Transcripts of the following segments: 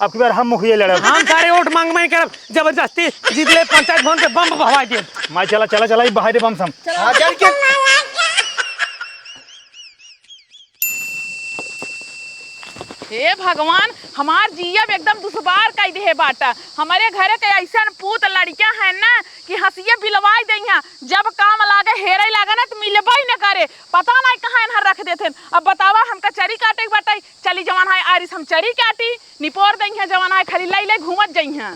अब की बार हम मुखिया लड़ब। हम सारे वोट मांग मांग कर जबरदस्ती जीत ले पंचायत भवन पे बम भवा दे। माई चला चला चला बहा दे बम सम। हे भगवान, हमार जीव एकदम दुश्वार कई दे बाटा। हमारे घरे के ऐसा पूत लड़कियां हैं ना कि हंसिए बिलवाई देंगे, जब काम लागे हेरे लागे ना तो मिलबई न करे, पता नहीं कहाँ इन्हर रख देते। अब बतावा हमका चरी काटे बाटे, चली जवान है आरिस हम चरी काटी निपोर देंगे, जवान है खाली लाई ले घूमत जाइए।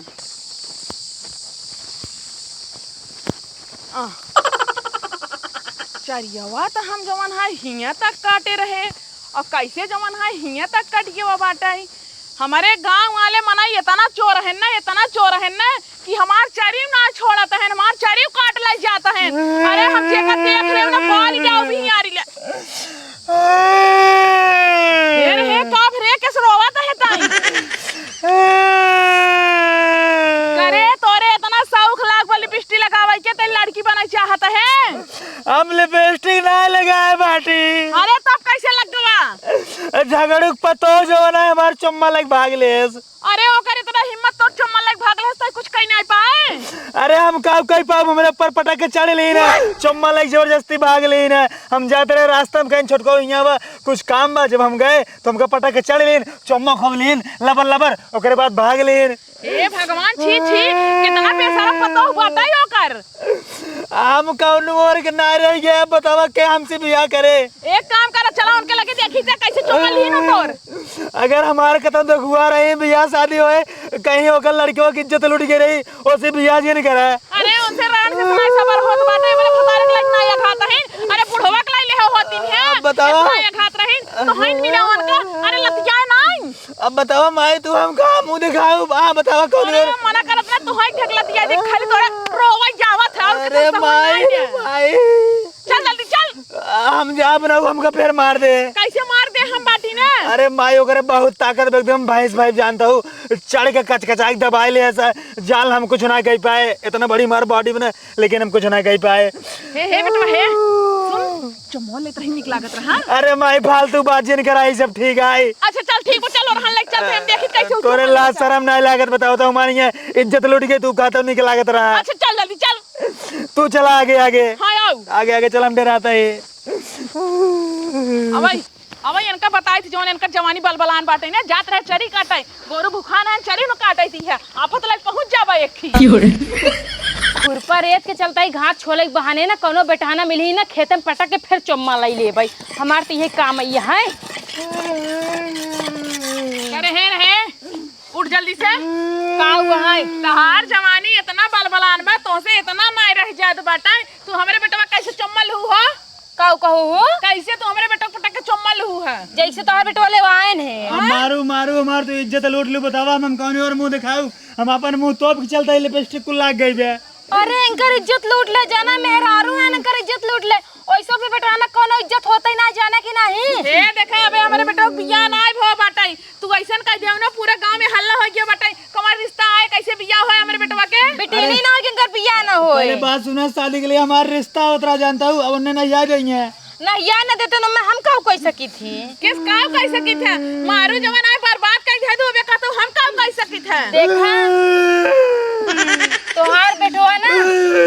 चरियावा तो हम जवान है हिया तक काटे रहे, और कैसे जवान है हिया तक कट गया बाटा है। हमारे गांव वाले मना इतना चोर है ना, इतना चोर है ना कि हमार चरी ना छोड़ता है, हमार चरी काट ले जाता है। अरे हम जेका देख रहे हो ना पाल जाओ भी यारी ले हे कब रे कैसे रोवत है ताई करे तोरे इतना शौक लाग वाली लिपस्टिक लगावे के ते लड़की बने चाहता है। हम लिपस्टिक ना लगाए बाटी। अरे तब कैसे लगवा झगड़ुक पतो जो ना हमार चुम्मा लग भाग लेस। अरे ओकर इतना हिम्मत तो चुम्मा लग भाग लेस तो कुछ कहीं नहीं पाए। अरे हम काव कई पाव हमारे ऊपर पटक के चढ़ ली ना, चुम्मा लग जबरदस्ती भाग ली ना। हम जाते रहे रास्ते में कहीं छोटको यहाँ कुछ काम बा, जब हम गए तो हमका पटक के चढ़ लीन, चुम्मा खोब लीन लबर लबर, ओकरे बाद भाग लीन। ए भगवान छी छी कितना बेशरम पता हो बाटा ही ओकर। हम कौन और के ना रह गया, बतावा के हमसे बियाह करे। एक काम करा, चला उनके लगे देखी से कैसे चुम्मा लीन तोर। अगर हमारे कतम तो हुआ रही बियाह शादी होए, कहीं होकर लड़कियों की इज्जत लूट गई रही, उसे बियाह जी नहीं करा। अरे उनसे रान से सुनाई सबर होत बाटे, बोले फतारे के लायक ना या खाता है। अरे बुढ़वा के लायक ले होती है, बतावा ना या खात रही तो हइन मिला उनका। अरे लतिया नहीं। अब बतावा माई तू हम कहां मुंह दिखाऊ, हां बतावा कौन है। मना करत ना तू हइन ढक लतिया देख खाली तोरे रोवई जावत है। अरे माई माई चल जल्दी चल, हम जा बनाऊ हमका फिर मार दे। कैसे मार दे हम बाटी ने। अरे माई ओकरे बहुत ताकत एकदम भैंस भाई जानता हूँ, चढ़ के कचकचाई दबाई ले ऐसा जाल हम कुछ ना कह पाए, इतना बड़ी मार बॉडी बने लेकिन हम कुछ ना कह पाए। हे बेटा हे सुन, चमोल ले तही निक लागत रहा। अरे माई फालतू बात जिन कराई सब ठीक है। अच्छा चल ठीक हो, चलो रहन लग चलते हम देखित कैसे तोरे लाज शर्म नहीं लागत, बताओ तो हमारी इज्जत लूट गई, तू कहता नहीं लागत रहा। अच्छा चल जल्दी चल, तू चला आगे आगे। हाँ आओ आगे आगे चल, हम डराता है। अब इनका बताई थी जो इनका जवानी बलबलान बाटे ना, जात रहे चरी काटे, गोरु भुखान है चरी न काटे थी है, आफत लग पहुंच जाबा एक ही। खुरपा रेत के चलता ही घाट छोले के बहाने ना कोनो बेटाना मिली ना, खेत में पटक के फिर चुम्मा लाई ले भाई। हमार तो यही काम है। करे है उठ जल्दी से। का हुआ है तहार जवानी इतना बलबलान बा, तो से इतना नहीं रह जात बाटा। तू हमरे बेटवा कैसे चुम्मा लहू हो, का कहू हो कैसे तू हमरे बेटवा पटक के चुम्मा लहू है। जैसे तोहर बेटवा ले आए है। मारू मारू हमार तो इज्जत लूट लू, बतावा हम कौन और मुंह दिखाऊ, हम अपन मुंह तोप के चलता है, लिपस्टिक को लाग गई बे। अरे इनकर इज्जत लूट ले जाना, मेहरारू है इनकर इज्जत लूट ले, ओइसो भी बेटाना कोनो इज्जत होता ही ना जाना कि नहीं। ए देखा अबे हमरे बेटवा बियाह नाय भो बाटाई, तू ऐसन कह देऊ ना पूरे गांव में हल्ला हो गया बाटाई, कमर रिश्ता आए कैसे बियाह होए हमरे बेटवा के। बेटीनी ना हो कि इनकर बियाह ना होए। अरे बात सुना, शादी के लिए हमारा रिश्ता उतरा जानता हूँ, अब उन्हें नहीं आ गई है ना या न देते न मैं हम काऊ कह सकी थी। किस काऊ कह सकी थे, मारू जवान आए बर्बाद कर दे दो बे, कहतो हम काऊ कह सकी थे। देखा तोहार बेटवा ना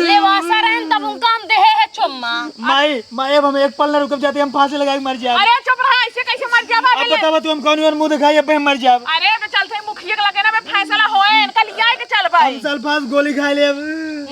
लेवासा रहन तब उनका हम देहे है चुम्मा। माई माई अब हम एक पल न रुक जाते, हम फांसी लगा के मर जाए। अरे चुप रहा, ऐसे कैसे मर जाबा। अब बतावा तू हम कौन और मुंह दिखाई, अब हम मर जाए। अरे बे चलते मुखिया के लगे ना बे फैसला होए, इनका लिया के चल भाई। हम साल पास गोली खा ले।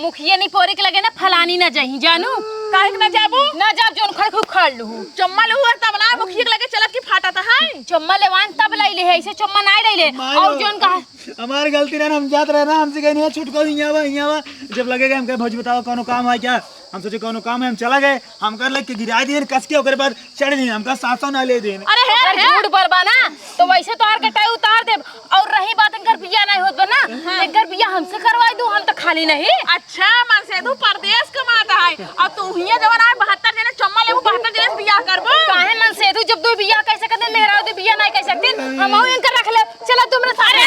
मुखिया नहीं पोरे के लगे ना फलानी ना जाही जानू, काहे के ना जाबू ना जाब जोन खड़ खूब खड़ लू। चुम्मा लहू तब ना मुखिया के लगे चलत की फाटा था है। चुम्मा लेवान तब लाई ले, ऐसे चुम्मा नहीं लाई ले। और जोन कहा हमारी गलती ना, हम जात रहे ना, हमसे कहीं नहीं छुटको यहाँ जब लगेगा हम कहे भौजी बताओ कौन काम है क्या, हम सोचे कौन काम है, हम चला गए, हम कर लग के गिरा दिए कस के, ओकरे बाद चढ़ दिए, हमका 700 ना ले देन। अरे है झूठ बरबा ना तो वैसे तो कटाई उतार दे। और रही बात इनकर बिया नहीं होत ना, इनकर बिया हमसे करवाई दू, हम तो खाली नहीं। अच्छा मन से तू परदेश कमाता है, और तू हिया जवन आए 72 दिन चुम्मा लेबू, 72 दिन बियाह करबो। काहे मन से तू जब तू बिया कह सकते मेहरा तो बिया नहीं कह सकते, हम और इनकर रख ले। चलो तुमरे सारे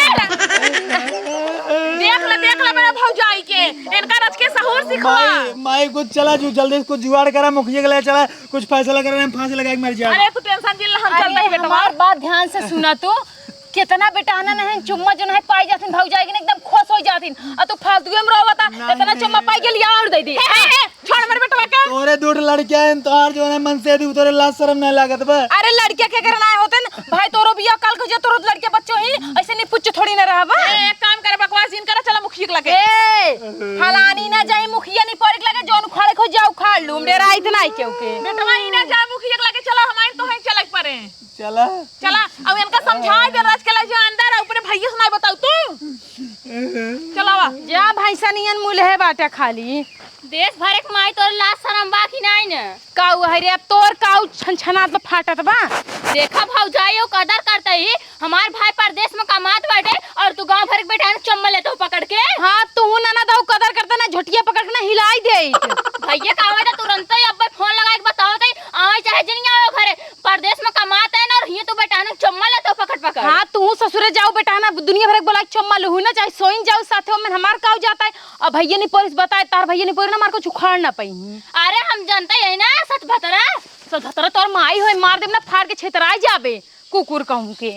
देख ले मेरा भौजाई के, इनका रच के सहूर सिखवा। माई कुछ चला जो जल्दी कुछ जुगाड़ करा, मुखिया के लिए चला कुछ फैसला करा, हम फांसी लगा के मर जाए। अरे तू टेंशन जिल हम चलते हैं बेटा। हमार बात ध्यान से सुना तू, कितना बेटाना नहीं चुम्मा जो नहीं पाई जाथिन भाग जाएगी ना एकदम खुश हो जाथिन और तू फालतू में रोवता इतना चुम्मा पाई के लिया और दे दी छोड़ मेरे बेटवा का। तोरे दूर लड़कियां हैं तोहार जो है मन से दी तोरे लाज शर्म नहीं लागत बा। अरे लड़किया के करना है होते न भाई तोरो बिया कल को जो तोरो लड़के बच्चों ही ऐसे नहीं पुच्छ थोड़ी ना रहबा। एक काम करे बकवास जिन करा चला मुखिया के लगे। ए फलानी ना जाई मुखिया नहीं पड़े लगे जोन खाड़े खो जाओ खाड़ लूम डेरा इतना ही केउ के बेटवा ही ना जा मुखिया के लगे चला हमारे तो है चलक परे चला चला अब इनका समझा दे राज के लगे जो अंदर है ऊपर भैया सुनाई बताऊ तू चलावा जा भैंसा नियन मुल है बाटा खाली देश भर के माई तोर लाश शरम बाकी नहीं न काऊ है रे अब तोर काऊ छनछनात में फाटत बा। देखा भौजाइयो कदर करते ही हमार भाई परदेश में कमात बैठे और तू गांव भर के बेटा चम्मल लेते हो पकड़ के। हाँ तू ना ना दो कदर करता ना झोटिया पकड़ के ना हिलाई दे भैया कहवे तो तुरंत ही अब फोन लगा के बताओ तो आवे चाहे जनिया आओ घरे परदेश में कमात है ना और ये तो बेटा चम्मल लेते हो पकड़ पकड़। हाँ तू ससुरे जाओ बेटा ना दुनिया भर के बोला चम्मा लहू ना चाहे सोइन जाओ साथे में हमार काऊ जाता है अब भैया नहीं पुलिस बताए तार भैया नहीं पुलिस ना मार को उखाड़ ना पाई। अरे हम जानते हैं ना सच भतरा तोर माई होय मार देब ना फाड़ के छेतराई जाबे कुकुर कहूं के।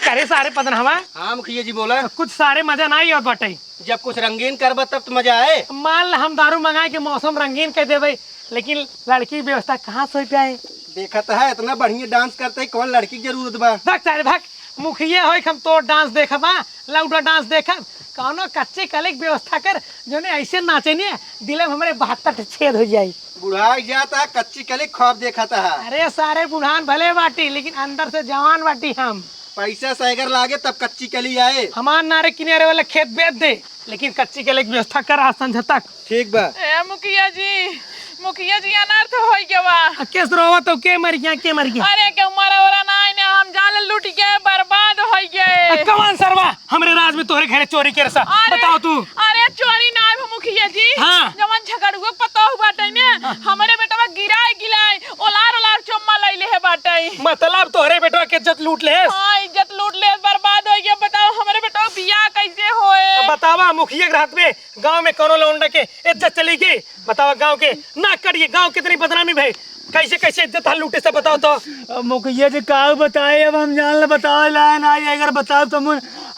करे सारे पदन हवा हाँ मुखिया जी बोला। कुछ सारे मजा नहीं और बटे जब कुछ रंगीन करबा तब तो मजा आए। मान ला हम दारू मंगाए के मौसम रंगीन कर देवे लेकिन लड़की की व्यवस्था कहाँ से पाए। देखा तो है इतना बढ़िया डांस करते कौन लड़की की जरूरत बा। भग सारे भग मुखिया होय हम तो डांस देखबा लौटा डांस देखब कौनो कच्चे कले की व्यवस्था कर जो ने ऐसे नाचे ने दिल में हमारे 72 छेद हो जाई। बुढ़ाई जाता कच्ची कली खौफ देखा था। अरे सारे बुढ़ान भले बाटी लेकिन अंदर से जवान बाटी हम। पैसा सैगर लागे तब कच्ची कली आए। हमार नारे किनारे वाला खेत बेच दे लेकिन कच्ची कले की व्यवस्था कर आज संझ तक। ठीक बा। ए मुखिया जी अनर्थ होई के बा। केस रोवा तो के मर गया अरे के मरा ओरा नहीं ने हम जान लूट के बर्बाद होई गए। कौन सरवा हमरे राज में तोरे घरे चोरी के रसा बताओ तू। अरे चोरी ना है मुखिया जी। हाँ। जवन झगड़ुआ पता हुआ बाटे ने हमरे बेटवा गिराए ओलार चम्मा लइले है बाटे। मतलब तोहरे बेटवा के इज्जत लूट ले। हां इज्जत लूट ले बर्बाद हो गया। बताओ हमरे बेटवा बियाह कैसे होए। बतावा मुखिया के हाथ में गांव में कोनो लौंडा के इज्जत चली गई। बतावा गांव के ना करिए गांव कितनी बदनामी भाई कैसे कैसे इज्जत लूटे से बताओ तो। मुखिया जी का बताए अब हम जान ले बताओ लाइन आई अगर बताओ तो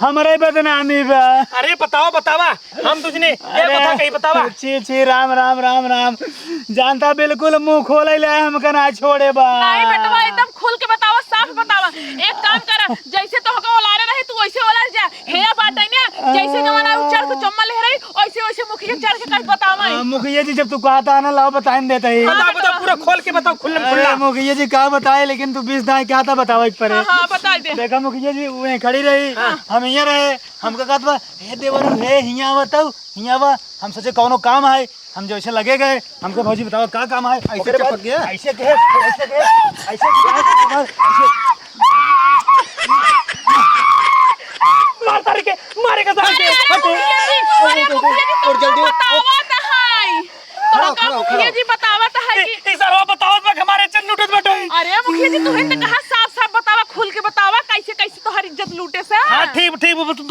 हमारे बदनामी बा। अरे बतावा हम तुझने ये बता कहीं बतावा। छी राम राम राम राम जानता बिल्कुल मुंह खोले ले हमका ना छोड़े बा। नहीं बेटवा एकदम खुल के बतावा साफ बतावा। एक काम कर जैसे तो हका ओलारे रहे तू वैसे ओलार जा हेया बाटे ने जैसे जमाना चढ़ के चम्मा ले रही वैसे मुखिया चढ़ के कह बतावा। मुखिया जी जब तू कहता ना लाओ बताएं देता ही। बता पूरा खोल के बताओ खुल्लम खुल्ला। मुखिया जी का बताए लेकिन तू 20 दाएं क्या था बताओ एक पर। हां बता दे। देखा मुखिया जी वहीं खड़ी रही हम यहाँ रहे हमका कहत बा हे देवर हे हिया बताओ हिया बा हम सोचे कौनो काम है हम जैसे लगे गए हमको भौजी बताओ क्या काम है। ऐसे चपक गया ऐसे मार तारी के मारेगा तारी के अरे मुखिया जी और जल्दी बतावा त है खड़ा मुखिया जी बतावा त है कि इस सरवा बताओ बक हमारे इज्जत लूटत बटे। अरे मुखिया जी तू हिंद कहा साफ बतावा खुल के बतावा कैसे कैसे तो हर इज्जत लूटे से। हाँ ठीक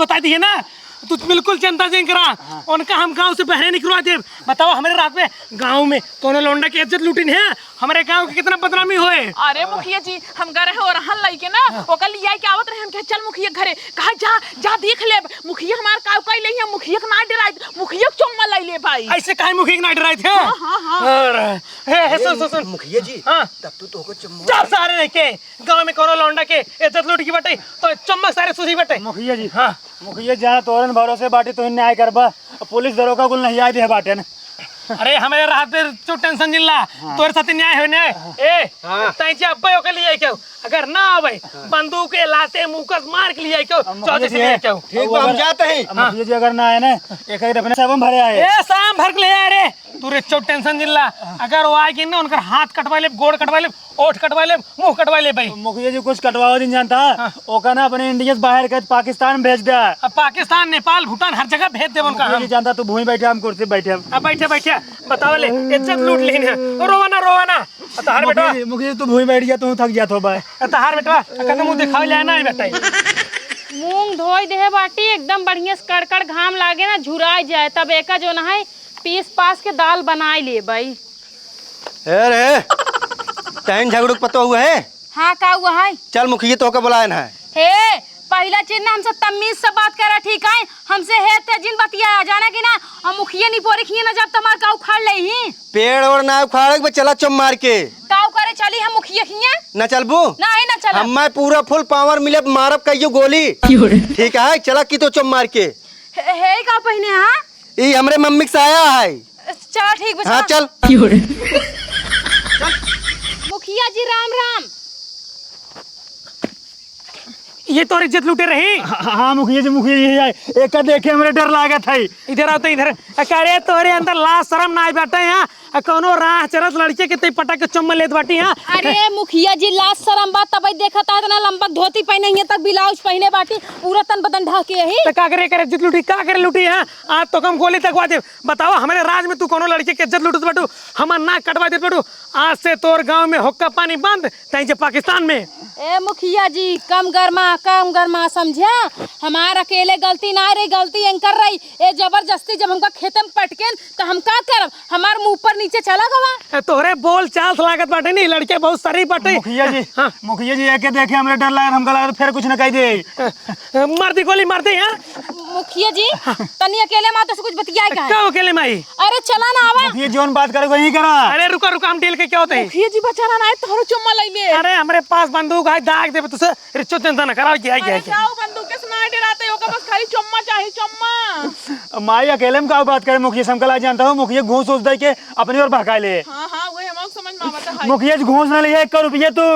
बता दिए ना तू बिल्कुल चिंता नहीं करा उनका हम गांव से बहरे निकलवा दे। बताओ हमारे रात में गांव में कोनो लौंडा की इज्जत लूटिन है हमारे गांव की कितना बदनामी होए। अरे मुखिया जी हम गए हो रहन लई के ना ओकर लिया के आवत रहे हम के चल मुखिया घरे कहा जा देख ले मुखिया हमार काव कई लई है मुखिया के ना डराई मुखिया चम्मा लई ले भाई। ऐसे काहे मुखिया के ना डराए थे। हां सुन मुखिया जी हाँ तब तो चम्मच जब सारे रह के गांव में कोनो लौंडा के इज्जत लूट की बटे तो चम्मच सारे सुसी बटे। मुखिया जी हाँ मुखिया जहाँ तोरन भरोसे बाटे तो न्याय करबा पुलिस दरोगा कुल नहीं आए दे बाटे न। अरे हमारे रात पे तू टेंशन जिल्ला तोरे साथ न्याय हो न्याय ए ताई जे अब्बे ओके लिए क्यों अगर ना आवे बंदूक के लाते मुकस मार के लिए क्यों चौथे से ले क्यों। ठीक बा हम जाते हैं। मुखिया जी अगर ना आए ना एक ही अपने सब भरे आए ए शाम भर के ले आए रे तू रे चौ टेंशन जिल्ला अगर वो आएगी ना उनका हाथ कटवा ले गोड़ कटवा ले ओठ कटवा ले मुंह कटवा ले भाई। मुखिया जी कुछ कटवाओ दिन जानता ओका ना अपने इंडिया से बाहर के पाकिस्तान भेज दे। अब पाकिस्तान नेपाल भूटान हर जगह भेज दे उनका हम। जानता तू भूमि बैठे हम कुर्सी बैठे हम। अब बैठे बताओ ले इज्जत लूट लेने रोवाना तहार बेटा मुखिया तू भूमि बैठ गया तू थक जात हो भाई तहार बेटा कदम मुंह दिखावे ले ना बेटा मूंग धोई दे बाटी एकदम बढ़िया से कड़कड़ घाम लागे ना झुराई जाए तब एका जो ना है पीस पास के दाल बनाई ले भाई। अरे तहन झगड़ू के पतो हुआ है। हाँ का हुआ है? चल मुखिया तो के बुलाए है। हे पहला चीज ना हमसे तमीज से बात करा, ठीक है? हमसे है तेजिन बतिया जाना कि ना, हम मुखिया नहीं पोरे खिए ना जब तमार का उखाड़ ले ही पेड़ और ना उखाड़ के चला चम मार के का करे चली हम मुखिया खिए न चलबू ना है ना चला हमें पूरा फुल पावर मिले मारब कहियो गोली ठीक है। चला की तो चम मार के हे का पहिने। हाँ ई हमरे मम्मी के साया है। चल ठीक बचा। हाँ चल मुखिया जी राम राम। ये तो इज्जत लूटे रही। हाँ मुखिया जी एक देखे हमरे डर लागत है। इधर आओ तो इधर। अरे तोरे अंदर लाज शर्म ना बैठे यहाँ कौनो राह चरत लड़के के ते पटा के चुम्मा लेत बाटी। यहाँ अरे मुखिया जी लाज शर्म बात तब देखता है, इतना लंबा धोती पहने है तक ब्लाउज पहने बाटी पूरा तन बदन ढके है। तो का करे इज्जत लूटी का करे लूटी है। आज तो कम गोली तक वादे बताओ हमारे राज में तू कोनो लड़के के इज्जत लूटत बाटू, हमार नाक कटवा देत बाटू। आज से तोर गांव में हुक्का पानी बंद तई पाकिस्तान में। ए मुखिया जी कम गरमा समझा, हमार अकेले गलती ना रही, गलती एंकर रही। ए जबरदस्ती जब हमका खेतम पटकेन तो हम का करब, हमार मुंह ऊपर नीचे चला गवा। तोरे बोल चाल लागत बाटे नहीं, लड़के बहुत सारी बाटे। मुखिया जी एक देखे हमरे डर लागत, हमका लागत फिर कुछ न कह दे। मार दी गोली मार दे। यहाँ मुखिया जी तनी अकेले मातो से कुछ बतियाए का क्या अकेले माई? अरे चला ना आवा। मुखिया जोन बात करे वही करा। अरे रुका हम डील के क्या होते हैं? मुखिया जी बचाना ना है तोहरो चुम्मा लइले। अरे हमारे पास बंदूक है, दाग दे तुसे रिचो चिंता न कराओ। क्या अरे जाओ बंदूक के सुनाई डराते हो, बस खाली चुम्मा चाहिए चुम्मा। माई अकेले में का बात करे मुखिया से हमका लाग जानता हूँ। मुखिया घूस उस दे के अपनी ओर भगा ले। हां वही हम समझ में आवता है। मुखिया जी घूस ना लिए 1 रुपया तू।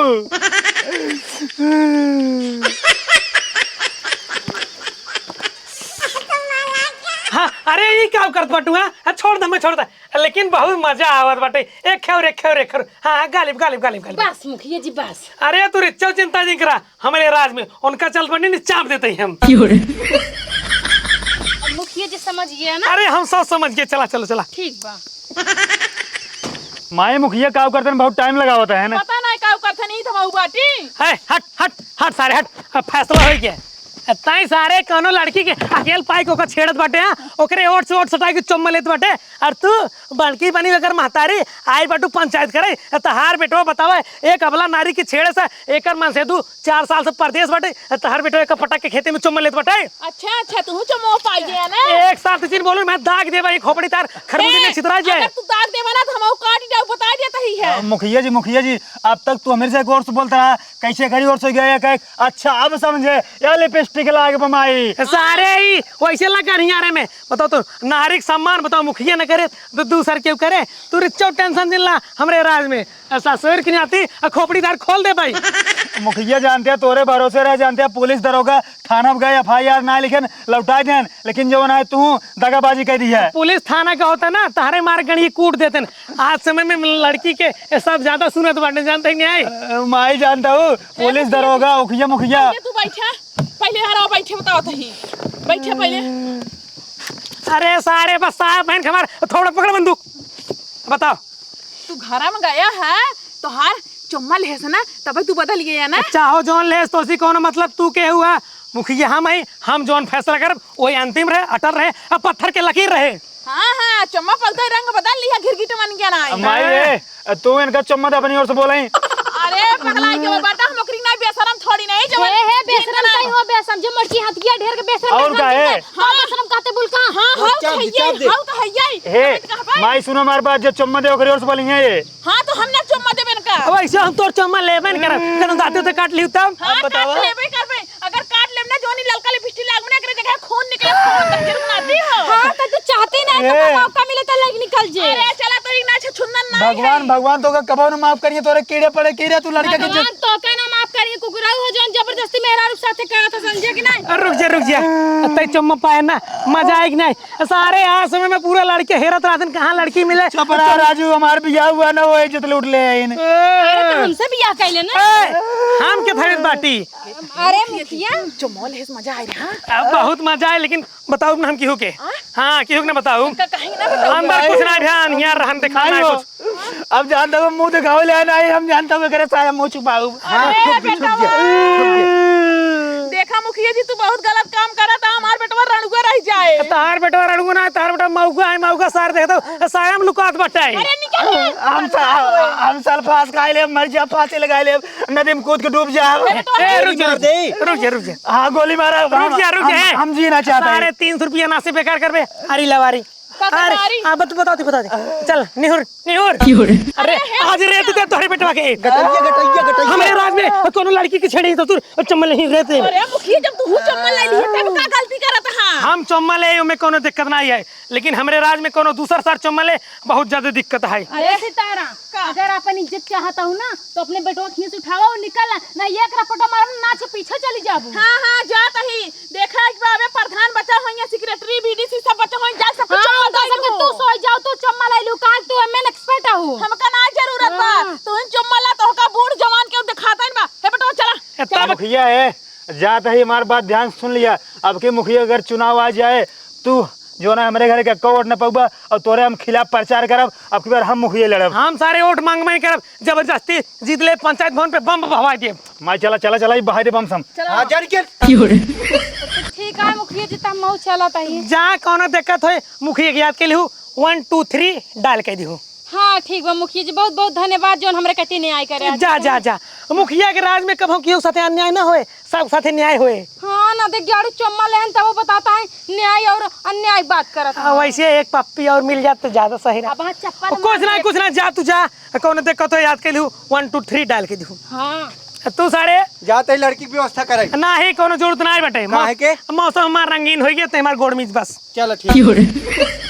हाँ अरे ये क्या करत बाटू? हाँ छोड़ दे लेकिन बहुत मजा आवत बाटे। एक खेर। हाँ गालिब। बस मुखिया जी बस। अरे तू रिचो चिंता नहीं करा, हमारे राज में उनका चल बनी नहीं चाप देते हैं हम। मुखिया जी समझ गया ना? अरे हम सब समझ गए। चला ठीक बा। माए मुखिया काम करते हैं बहुत टाइम लगा होता है ना। पता नहीं का करथे नहीं थमाऊ बाटी। है हट सारे हट। फैसला हो गया ताई सारे कोनो लड़की के अकेल पाई को छेड़त बाटे। ओकरे ओट से ओट सटाई के चुम्मा लेत बाटे। और तू बड़की बनी अगर महतारी आई बाटू पंचायत करे तहार बेटवा बतावे एक अबला नारी की छेड़े से एकर मन से 4 साल से परदेश बाटे। तहार बेटवा एक पटक के खेते में चुम्मा लेत बाटे। अच्छा तू चुम्मा पाई गया ना। एक साथ तीन बोलू मैं दाग देबा एक खोपड़ी तार खरबूजे में छितरा जाए। अगर तू दाग देबा ना तो हम काट दे बता देता ही है। मुखिया जी अब तक तू मेरे से एक और से बोलता रहा कैसे करी और से गया कह। अच्छा अब समझे या लिपस्टिक लागे बमाई सारे ही वैसे लगा नहीं आ रहे। में बताओ तो नागरिक सम्मान बताओ मुखिया न करे तो दूसर क्यों करे? तू रिचो टेंशन दिन ला हमरे राज में ऐसा शेर की नहीं आती खोपड़ी दार खोल दे भाई। मुखिया जानते हैं तोरे भरोसे रह, जानते हैं पुलिस दरोगा थाना में गए FIR ना लिखन लौटा देन, लेकिन जो ना है तू दगाबाजी कर दी है। पुलिस थाना का होता ना तारे मार गणी कूट देते न। आज समय में लड़की के सब ज्यादा सुनत बांटने जानते ही नहीं है। माई जानता हूँ पुलिस दरोगा मुखिया। तू बैठा पहले हरा बैठे बताओ तही बैठे पहले। अरे सारे बस साहब बहन हमार थोड़ा पकड़ बंदूक बताओ। तू घरा में गया है तो हार चुम्मा लेस ना तब तू बदल गया ना। चाहो जोन लेस तो सी कौन मतलब तू के हुआ मुखिया हम जोन फैसला कर वही अंतिम रहे अटल रहे अब पत्थर के लकीर रहे। हाँ चुम्मा पलता रंग बदल लिया गिरगिट मन क्या ना। माई तू इनका चुम्मा तो अपनी ओर से बोला ही। अरे पगला के बेटा हम ओकरी ना बेशरम थोड़ी नहीं जब हे बेशरम कहीं हो बेशरम जो मटकी हथिया ढेर के बेशरम और का है? हां बेशरम कहते बुल का। हां हां तो है हे माई सुनो हमारे बात जो चुम्मा दे ओकरी ओर से बोली है ये। हां तो हमने चुम्मा देबे का। अब ऐसे हम तोर चुम्मा लेबन कर कनो दाते तो काट लियो तब। हां काट लेबे करबे अगर काट लेब ना जोनी ललका लिपस्टिक लागने करे जगह खून निकले खून तक बनाती हो। हां तो तू चाहती नहीं तो मौका मिले तो लग निकल जे। अरे चला तो ना छुन्नन ना भगवान तो कबो न माफ करिए तोरे कीड़े पड़े कीड़े तू लड़का के भगवान तो का ना माफ करिए कुकुराऊ हो जान जबरदस्ती मेरा रुक साथे करा था समझे कि नहीं। रुक जा तई चुम्मा पाए ना मजा आएगी नहीं। सारे आज समय में पूरा लड़के हेरत रातन कहां लड़की मिले। चपरा राजू हमार बियाह हुआ ना वो इज्जत लूट ले इन। अरे तो हमसे बियाह कैले ना। हम के धरत बाटी। अरे मुखिया चुम्मा लेस मजा आई हां बहुत मजा आए लेकिन बताओ ना हम क्यों के। हां क्यों ना बताओ कहीं ना बताओ अंदर कुछ ना ध्यान यार रहन दिखाना है कुछ। अब जानता हूँ मुंह दिखाओ ले ना हम जानता हूँ करे साया मुंह छुपाऊ। अरे बेटा देखा मुखिया जी तू बहुत गलत काम करा था हमार बेटवा रणुआ रह जाए। तार बेटा रड़ू ना तार बेटा मौका है मौका सार देख दो सायम लुकात बटाई हम साल फांस खा ले मर जा फांसी लगा ले नदी में कूद के डूब जा रुक जा हाँ गोली मारा रुक जा हम जीना चाहते हैं। 350 रुपया ना से बेकार करबे अरे लवारी अरे हाँ बता दे चल निहुर अरे आज रेत दे तोहरे बेटवा के गटैया हमारे राज में कोनो लड़की के छेड़ी तो तू चम्मल नहीं रहते अरे मुखिया जब तू चम्मल ले लिए तब का गलती करत हां हम चम्मल है में कोनो दिक्कत नहीं है लेकिन हमारे राज में कोनो दूसर सार चम्मल है बहुत ज्यादा दिक्कत है। अरे सितारा अगर अपन इज्जत चाहता हूँ ना तो अपने बेटवा खींच उठावा और निकल ना ये रपटा मार नाच के पीछे चली जाबू। हां जात ही देखा एक बार प्रधान बचा होइया सेक्रेटरी बीडीसी सब बचा होई जा सब हां तू सोई जाओ तू चम्मा ले लू काल तू मैं एक्सपर्ट हूँ हमका ना जरूरत बा तू चम्मला तो का बूढ़ जवान के दिखाता नहीं बा हे बेटा चला तब मुखिया है जात है हमारी बात ध्यान सुन लिया। अब के मुखिया अगर चुनाव आ जाए तू जो ना हमारे घर के वोट न पौबा और तोरे हम खिलाफ प्रचार करब। अब की बार हम मुखिया लड़ब। हम सारे वोट मांग करब जबरदस्ती जीत ले पंचायत भवन पे बम भवा दे मैं चला बहाई दे बम सम ठीक है मुखिया जी तम मऊ चला तही जा कोनो दिक्कत होए मुखिया के याद के लिहू 1 2 3 डाल के दिहू। हाँ ठीक बा मुखिया जी बहुत बहुत धन्यवाद जोन हमरे कति न्याय करे आज। जा मुखिया के राज में कभो केहू साथे अन्याय ना होए सब साथे न्याय होए। हाँ ना देख गाड़ी चम्मा लेहन तब वो बताता है न्याय और अन्याय बात करत है। वैसे एक पप्पी और मिल जात तो ज्यादा सही रहा। अब हाँ चप्पल कुछ ना जा तू जा कोनो दिक्कत हो याद के लिहू 1 2 3 डाल के दिहू। हाँ तू सारे जाते लड़की की व्यवस्था करे ना ही कोनो जरूरत ना बटे काहे के? मौसम हमार रंगीन हो गया तो हमार गोड़ मीज बस चलो ठीक